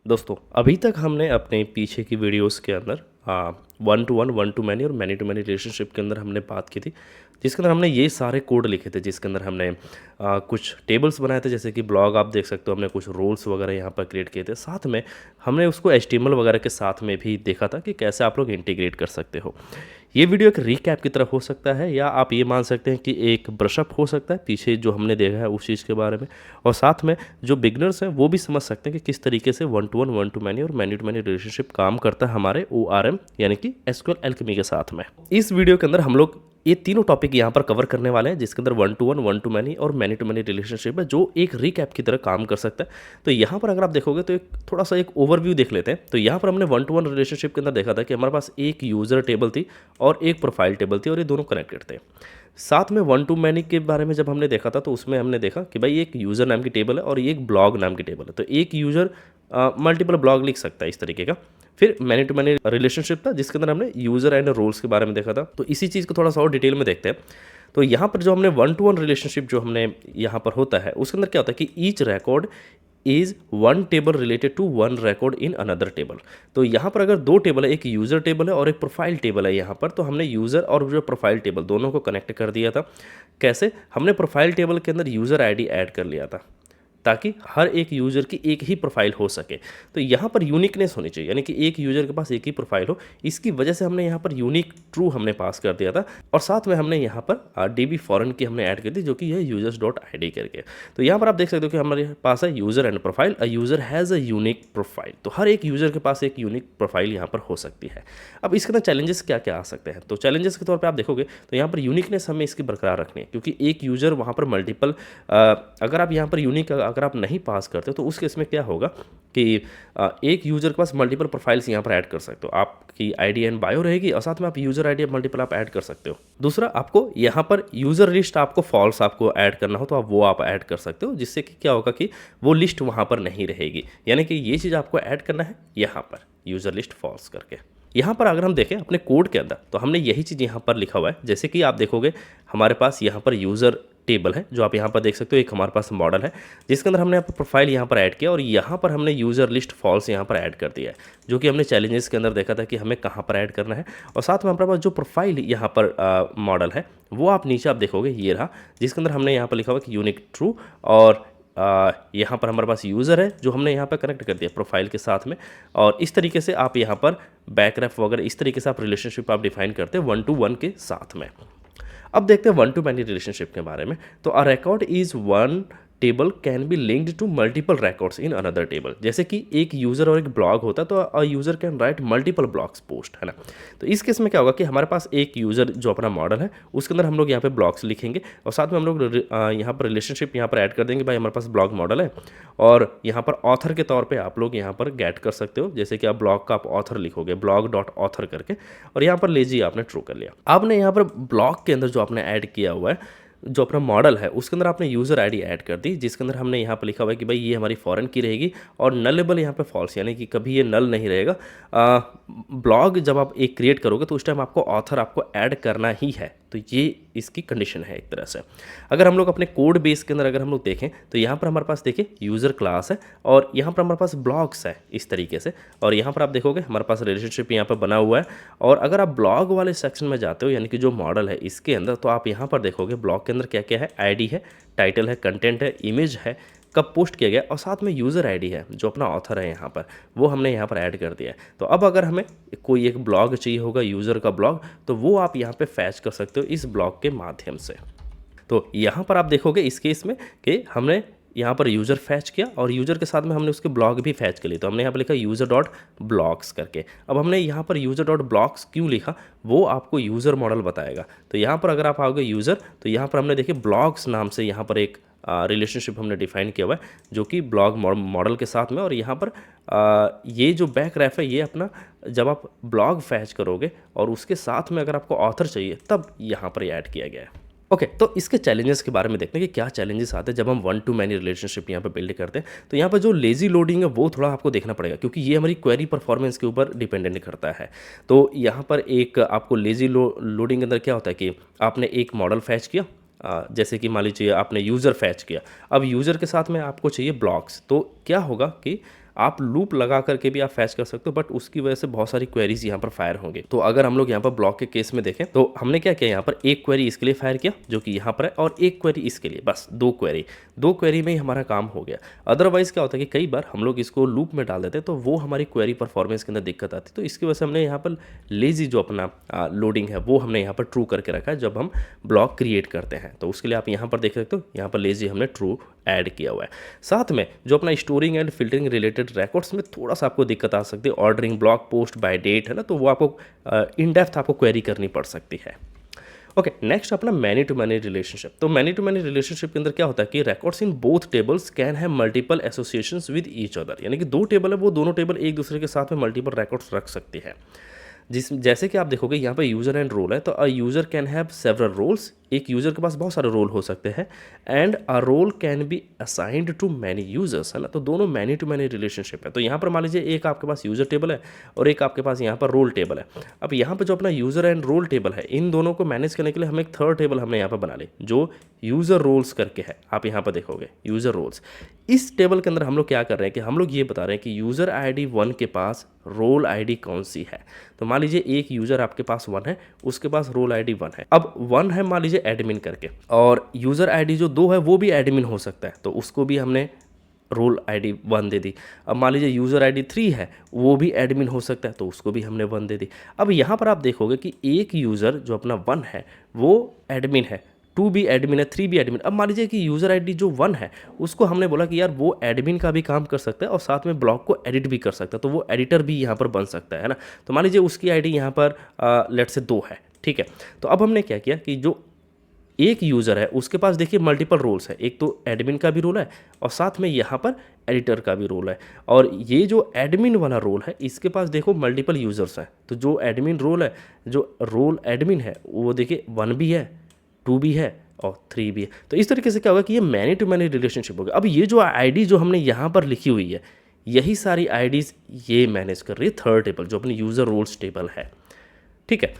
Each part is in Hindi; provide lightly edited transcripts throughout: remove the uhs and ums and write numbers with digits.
दोस्तों अभी तक हमने अपने पीछे की वीडियोस के अंदर one two one, one two many और मैनी टू मैनी रिलेशनशिप के अंदर हमने बात की थी, जिसके अंदर हमने ये सारे कोड लिखे थे, जिसके अंदर हमने कुछ टेबल्स बनाए थे, जैसे कि ब्लॉग आप देख सकते हो, हमने कुछ रोल्स वगैरह यहाँ पर क्रिएट किए थे। साथ में हमने उसको HTML वगैरह के साथ में भी देखा था कि कैसे आप लोग इंटीग्रेट कर सकते हो। ये वीडियो एक रीकैप की तरफ हो सकता है, या आप ये मान सकते हैं कि एक ब्रशअप हो सकता है पीछे जो हमने देखा है उस चीज़ के बारे में। और साथ में जो बिगनर्स हैं वो भी समझ सकते हैं कि किस तरीके से one two one, one two many और मैनी टू मैनी रिलेशनशिप काम करता है हमारे ORM यानी कि SQL एल्केमी के साथ में। इस वीडियो के अंदर हम लोग ये तीनों टॉपिक यहाँ पर कवर करने वाले हैं, जिसके अंदर one two one, one two many और मैनी टू मैनी रिलेशनशिप है, जो एक रीकैप की तरह काम कर सकता है। तो यहाँ पर अगर आप देखोगे तो एक थोड़ा सा एक ओवरव्यू देख लेते हैं। तो यहाँ पर हमने वन टू वन रिलेशनशिप के अंदर देखा था कि हमारे पास एक यूज़र टेबल थी और एक प्रोफाइल टेबल थी, और ये दोनों कनेक्टेड थे। साथ में वन टू मैनी के बारे में जब हमने देखा था तो उसमें हमने देखा कि भाई एक यूज़र नाम की टेबल है और ये एक ब्लॉग नाम की टेबल है। तो एक यूज़र मल्टीपल ब्लॉग लिख सकता है इस तरीके का। फिर मैनी टू मैनी रिलेशनशिप था, जिसके अंदर हमने यूज़र एंड रोल्स के बारे में देखा था। तो इसी चीज़ को थोड़ा सा और डिटेल में देखते हैं। तो यहाँ पर जो हमने वन टू वन रिलेशनशिप जो हमने यहाँ पर होता है, उसके अंदर क्या होता है कि each record is one table related to one record in another table. तो यहाँ पर अगर दो टेबल है, एक यूज़र टेबल है और एक प्रोफाइल टेबल है यहाँ पर, तो हमने यूज़र और जो प्रोफाइल टेबल दोनों को कनेक्ट कर दिया था। कैसे? हमने प्रोफाइल टेबल के अंदर यूज़र ID ऐड कर लिया था, ताकि हर एक यूज़र की एक ही प्रोफाइल हो सके। तो यहाँ पर यूनिकनेस होनी चाहिए, यानी कि एक यूज़र के पास एक ही प्रोफाइल हो। इसकी वजह से हमने यहाँ पर यूनिक ट्रू हमने पास कर दिया था, और साथ में हमने यहाँ पर DB फॉरेन की हमने ऐड कर दी, जो कि है users.id करके। तो यहाँ पर आप देख सकते हो कि हमारे पास है user and profile, a user has a unique profile. तो हर एक यूज़र के पास एक यूनिक प्रोफाइल यहाँ पर हो सकती है। अब इसके अंदर चैलेंजेस क्या क्या आ सकते हैं? तो चैलेंजेस के तौर पर आप देखोगे तो यहाँ पर यूनिकनेस हमें इसकी बरकरार रखनी है, क्योंकि एक यूज़र वहाँ पर मल्टीपल, अगर आप यहाँ पर यूनिक अगर आप नहीं पास करते तो उस केस में क्या होगा कि एक यूज़र के पास मल्टीपल प्रोफाइल्स यहाँ पर ऐड कर सकते हो। आपकी ID एंड बायो रहेगी, और साथ में आप यूज़र ID मल्टीपल आप ऐड कर सकते हो। दूसरा, आपको यहाँ पर यूज़र लिस्ट आपको फॉल्स आपको ऐड करना हो तो आप वो आप ऐड कर सकते हो, जिससे कि क्या होगा कि वो लिस्ट वहाँ पर नहीं रहेगी। यानी कि ये चीज़ आपको ऐड करना है यहाँ पर यूज़र लिस्ट फॉल्स करके। यहाँ पर अगर हम देखें अपने कोड के अंदर, तो हमने यही चीज़ यहाँ पर लिखा हुआ है। जैसे कि आप देखोगे हमारे पास यहाँ पर यूज़र टेबल है, जो आप यहाँ पर देख सकते हो। एक हमारे पास मॉडल है जिसके अंदर हमने यहाँ पर प्रोफाइल यहाँ पर ऐड किया, और यहाँ पर हमने यूज़र लिस्ट फॉल्स यहाँ पर ऐड कर दिया है, जो कि हमने चैलेंजेस के अंदर देखा था कि हमें कहाँ पर ऐड करना है। और साथ में हमारे पास जो प्रोफाइल यहाँ पर मॉडल है, वो आप नीचे आप देखोगे ये रहा, जिसके अंदर हमने यहाँ पर लिखा हुआ कि यूनिक ट्रू, और यहाँ पर हमारे पास यूज़र है जो हमने यहाँ पर कनेक्ट कर दिया प्रोफाइल के साथ में। और इस तरीके से आप यहाँ पर बैकरेफ वगैरह इस तरीके से आप रिलेशनशिप आप डिफाइन करते हैं वन टू वन के साथ में। अब देखते हैं वन टू मैनी रिलेशनशिप के बारे में। तो a record is one table can be linked to multiple records in another table. जैसे कि एक यूज़र और एक ब्लॉग होता है, तो a user can write multiple blogs post, है ना। तो इस केस में क्या होगा कि हमारे पास एक यूज़र जो अपना मॉडल है, उसके अंदर हम लोग यहाँ पे ब्लॉग्स लिखेंगे, और साथ में हम लोग यहाँ पर रिलेशनशिप यहाँ पर ऐड कर देंगे। भाई हमारे पास ब्लॉग मॉडल है, और यहाँ पर ऑथर के तौर पर आप लोग यहाँ पर गेट कर सकते हो। जैसे कि आप ब्लॉग का आप ऑथर लिखोगे blog.author करके, और यहाँ पर लेजी आपने ट्रू कर लिया। आपने यहाँ पर ब्लॉग के अंदर जो आपने ऐड किया हुआ है, जो अपना मॉडल है, उसके अंदर आपने यूज़र ID ऐड कर दी, जिसके अंदर हमने यहाँ पर लिखा हुआ है कि भाई ये हमारी फॉरेन की रहेगी, और नलेबल यहाँ पे फॉल्स, यानी कि कभी ये नल नहीं रहेगा। ब्लॉग जब आप एक क्रिएट करोगे तो उस टाइम आपको ऑथर आपको ऐड करना ही है। तो ये इसकी कंडीशन है एक तरह से। अगर हम लोग अपने कोड बेस के अंदर अगर हम लोग देखें, तो यहाँ पर हमारे पास देखिए यूज़र क्लास है, और यहाँ पर हमारे पास ब्लॉग्स है इस तरीके से, और यहाँ पर आप देखोगे हमारे पास रिलेशनशिप यहाँ पर बना हुआ है। और अगर आप ब्लॉग वाले सेक्शन में जाते हो, यानी कि जो मॉडल है इसके अंदर, तो आप यहाँ पर देखोगे ब्लॉग के अंदर क्या क्या है, ID है, टाइटल है, कंटेंट है, इमेज है, कब पोस्ट किया गया, और साथ में यूज़र ID है जो अपना ऑथर है यहाँ पर, वो हमने यहाँ पर ऐड कर दिया है। तो अब अगर हमें कोई एक ब्लॉग चाहिए होगा, यूज़र का ब्लॉग, तो वो आप यहाँ पे फैच कर सकते हो इस ब्लॉग के माध्यम से। तो यहाँ पर आप देखोगे इस केस में कि हमने यहाँ पर यूज़र फैच किया, और यूज़र के साथ में हमने उसके ब्लॉग भी फैच कर लिए। तो हमने यहाँ पर लिखा user.blogs करके। अब हमने यहाँ पर user.blogs क्यों लिखा, वो आपको यूज़र मॉडल बताएगा। तो यहाँ पर अगर आप आओगे यूज़र, तो यहाँ पर हमने देखिए ब्लॉग्स नाम से यहाँ पर एक रिलेशनशिप हमने डिफाइन किया हुआ है, जो कि ब्लॉग मॉडल के साथ में। और यहाँ पर ये जो बैक रेफ है, ये अपना जब आप ब्लॉग फैच करोगे और उसके साथ में अगर आपको ऑथर चाहिए, तब यहाँ पर ऐड किया गया है। ओके, तो इसके चैलेंजेस के बारे में देखते हैं कि क्या चैलेंजेस आते हैं जब हम वन टू मैनी रिलेशनशिप यहाँ पे बिल्ड करते हैं। तो यहाँ पर जो लेजी लोडिंग है वो थोड़ा आपको देखना पड़ेगा, क्योंकि ये हमारी क्वेरी परफॉर्मेंस के ऊपर डिपेंडेंट करता है। तो यहाँ पर एक आपको लेजी लोडिंग के अंदर क्या होता है कि आपने एक मॉडल फैच किया, जैसे कि मान लीजिए आपने यूज़र फैच किया, अब यूज़र के साथ में आपको चाहिए ब्लॉग्स। तो क्या होगा कि आप लूप लगा करके भी आप फैच कर सकते हो, बट उसकी वजह से बहुत सारी क्वेरीज यहाँ पर फायर होंगे। तो अगर हम लोग यहाँ पर ब्लॉक के केस में देखें तो हमने क्या किया, यहाँ पर एक क्वेरी इसके लिए फायर किया जो कि यहाँ पर है, और एक क्वेरी इसके लिए, बस दो क्वेरी में ही हमारा काम हो गया। अदरवाइज क्या होता है कि कई बार हम लोग इसको लूप में डाल देते हैं तो वो हमारी क्वेरी परफॉर्मेंस के अंदर दिक्कत आती है। तो इसकी वजह से हमने यहाँ पर लेजी जो अपना लोडिंग है वो हमने यहाँ पर ट्रू करके रखा है जब हम ब्लॉक क्रिएट करते हैं। तो उसके लिए आप यहाँ पर देख सकते हो, यहाँ पर लेजी हमने ट्रू ऐड किया हुआ है। साथ में जो अपना storing and filtering related records में थोड़ा सा आपको दिक्कत आ सकती है, ordering blog post by date है ना, तो वो आपको इन डेप्थ आपको क्वेरी करनी पड़ सकती है। ओके, नेक्स्ट अपना मैनी टू मैनी रिलेशनशिप। तो मैनी टू मैनी रिलेशनशिप के अंदर क्या होता है कि records in both tables can have multiple associations with each other, यानी कि दो टेबल है वो दोनों टेबल एक दूसरे के साथ में मल्टीपल रिकॉर्ड्स रख सकती है। जैसे कि आप देखोगे यहाँ पर यूज़र एंड रोल है, तो a user can have several roles, एक यूज़र के पास बहुत सारे रोल हो सकते हैं, and a role can be assigned to many users, है ना। तो दोनों मैनी टू मैनी रिलेशनशिप है। तो यहाँ पर मान लीजिए एक आपके पास यूज़र टेबल है और एक आपके पास यहाँ पर रोल टेबल है। अब यहाँ पर जो अपना यूज़र एंड रोल टेबल है, इन दोनों को मैनेज करने के लिए हम एक थर्ड टेबल हमने यहाँ पर बना ली जो यूज़र रोल्स करके है। आप यहाँ पर देखोगे यूज़र रोल्स। इस टेबल के अंदर हम लोग क्या कर रहे हैं कि हम लोग ये बता रहे हैं कि यूज़र ID 1 के पास रोल ID कौन सी है। तो मान लीजिए एक यूज़र आपके पास 1 है, उसके पास रोल ID 1 है। अब 1 है मान लीजिए एडमिन करके, और यूज़र ID जो 2 है वो भी एडमिन हो सकता है, तो उसको भी हमने रोल ID 1 दे दी। अब मान लीजिए यूज़र ID 3 है, वो भी एडमिन हो सकता है, तो उसको भी हमने 1 दे दी। अब यहाँ पर आप देखोगे कि एक यूज़र जो अपना 1 है वो एडमिन है, 2 भी एडमिन है, 3 भी एडमिन। अब मान लीजिए कि यूज़र ID जो 1 है उसको हमने बोला कि यार वो एडमिन का भी काम कर सकता है और साथ में ब्लॉग को एडिट भी कर सकता है, तो वो एडिटर भी यहाँ पर बन सकता है ना। तो मान लीजिए उसकी ID यहाँ पर लेट से 2 है, ठीक है। तो अब हमने क्या किया कि जो एक यूज़र है उसके पास देखिए मल्टीपल रोल्स है, एक तो एडमिन का भी रोल है और साथ में यहाँ पर एडिटर का भी रोल है, और ये जो एडमिन वाला रोल है इसके पास देखो मल्टीपल यूज़र्स हैं। तो जो एडमिन रोल है, जो रोल एडमिन है वो देखिए 1 भी है, 2 भी है और 3 भी है। तो इस तरीके से क्या होगा कि ये मैनी टू मैनी रिलेशनशिप होगा। अब ये जो ID जो हमने यहाँ पर लिखी हुई है, यही सारी IDs ये मैनेज कर रही है थर्ड टेबल जो अपनी यूज़र रोल्स टेबल है, ठीक है।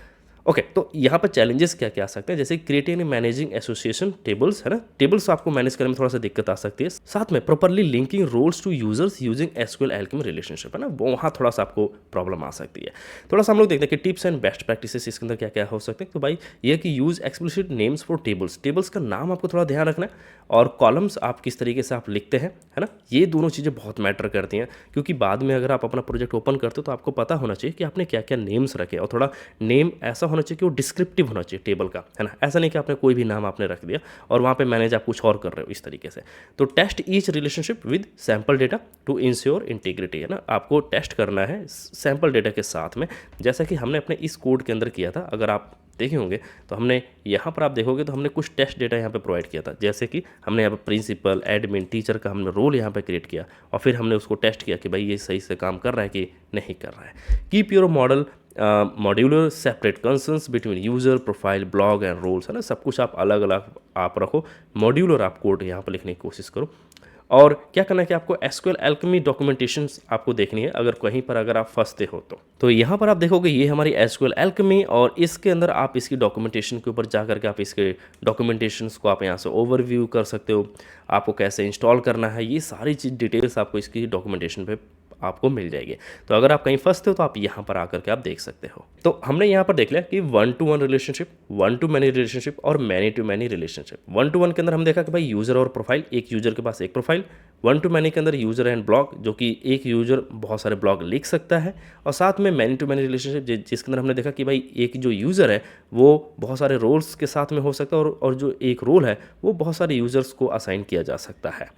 ओके, तो यहाँ पर चैलेंजेस क्या क्या आ सकते हैं, जैसे creating and managing association tables, है ना। टेबल्स आपको मैनेज करने में थोड़ा सा दिक्कत आ सकती है। साथ में properly linking roles to users using SQL Alchemy relationship, है ना, वहाँ थोड़ा सा आपको प्रॉब्लम आ सकती है। थोड़ा सा हम लोग देखते हैं कि टिप्स एंड बेस्ट प्रैक्टिसेस इसके अंदर क्या क्या हो सकते हैं। तो भाई ये कि use explicit names for tables, tables का नाम आपको थोड़ा ध्यान रखना है, और कॉलम्स आप किस तरीके से आप लिखते हैं, है ना, ये दोनों चीज़ें बहुत मैटर करती हैं, क्योंकि बाद में अगर आप अपना प्रोजेक्ट ओपन करते हो तो आपको पता होना चाहिए कि आपने क्या क्या नेम्स रखे, और थोड़ा नेम ऐसा होना चाहिए कि वो डिस्क्रिप्टिव होना चाहिए टेबल का, है ना। ऐसा नहीं कि आपने कोई भी नाम आपने रख दिया और वहाँ पे मैनेज आप कुछ और कर रहे हो इस तरीके से। तो test each relationship with sample data to ensure integrity, है ना, आपको टेस्ट करना है सैम्पल डेटा के साथ में, जैसा कि हमने अपने इस कोड के अंदर किया था। अगर आप देखे होंगे तो हमने यहाँ पर आप देखोगे तो हमने कुछ टेस्ट डेटा यहाँ पे प्रोवाइड किया था, जैसे कि हमने यहाँ पे प्रिंसिपल, एडमिन, टीचर का हमने रोल यहाँ पे क्रिएट किया और फिर हमने उसको टेस्ट किया कि भाई ये सही से काम कर रहा है कि नहीं कर रहा है। Keep your model modular, separate concerns between user, profile, blog and roles, है ना, सब कुछ आप अलग अलग आप रखो। मॉड्यूलर आप कोड यहाँ पर लिखने की कोशिश करो। और क्या करना है कि आपको SQL एल्केमी डॉक्यूमेंटेशंस आपको देखनी है अगर कहीं पर अगर आप फंसते हो तो यहाँ पर आप देखोगे ये हमारी SQL एल्केमी, और इसके अंदर आप इसकी डॉक्यूमेंटेशन के ऊपर जा करके आप इसके डॉक्यूमेंटेशंस को आप यहाँ से ओवरव्यू कर सकते हो। आपको कैसे इंस्टॉल करना है ये सारी चीज़ डिटेल्स आपको इसकी डॉक्यूमेंटेशन पे आपको मिल जाएगी। तो अगर आप कहीं फंसते हो तो आप यहाँ पर आकर के आप देख सकते हो। तो हमने यहाँ पर देख लिया कि 1-to-1 रिलेशनशिप, 1-to-many रिलेशनशिप और मैनी-टू-मैनी रिलेशनशिप। 1-to-1 के अंदर हम देखा कि भाई यूज़र और प्रोफाइल, एक यूज़र के पास एक प्रोफाइल। 1-to-many के अंदर यूज़र एंड ब्लॉग, जो कि एक यूज़र बहुत सारे ब्लॉग लिख सकता है, और साथ में मैनी-टू-मैनी रिलेशनशिप जिसके अंदर हमने देखा कि भाई एक जो यूज़र है वो बहुत सारे रोल्स के साथ में हो सकता है, और जो एक रोल है वो बहुत सारे यूज़र्स को असाइन किया जा सकता है।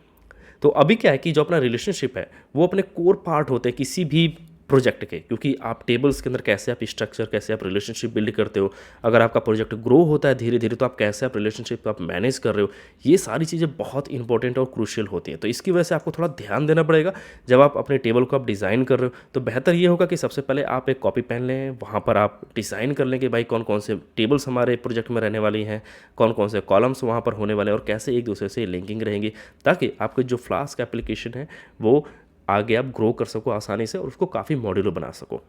तो अभी क्या है कि जो अपना रिलेशनशिप है वो अपने कोर पार्ट होते हैं किसी भी प्रोजेक्ट के, क्योंकि आप टेबल्स के अंदर कैसे आप स्ट्रक्चर, कैसे आप रिलेशनशिप बिल्ड करते हो, अगर आपका प्रोजेक्ट ग्रो होता है धीरे धीरे तो आप कैसे आप रिलेशनशिप आप मैनेज कर रहे हो, ये सारी चीज़ें बहुत इंपॉर्टेंट और क्रूशियल होती हैं। तो इसकी वजह से आपको थोड़ा ध्यान देना पड़ेगा जब आप अपने टेबल को आप डिज़ाइन कर रहे हो। तो बेहतर ये होगा कि सबसे पहले आप एक कॉपी पेन लें, वहाँ पर आप डिज़ाइन कर लें कि भाई कौन कौन से टेबल्स हमारे प्रोजेक्ट में रहने वाली हैं, कौन कौन से कॉलम्स वहाँ पर होने वाले हैं, और कैसे एक दूसरे से लिंकिंग रहेंगी, ताकि आपके जो फ्लास्क एप्लीकेशन है वो आगे आप ग्रो कर सको आसानी से और उसको काफ़ी मॉड्यूलर बना सको।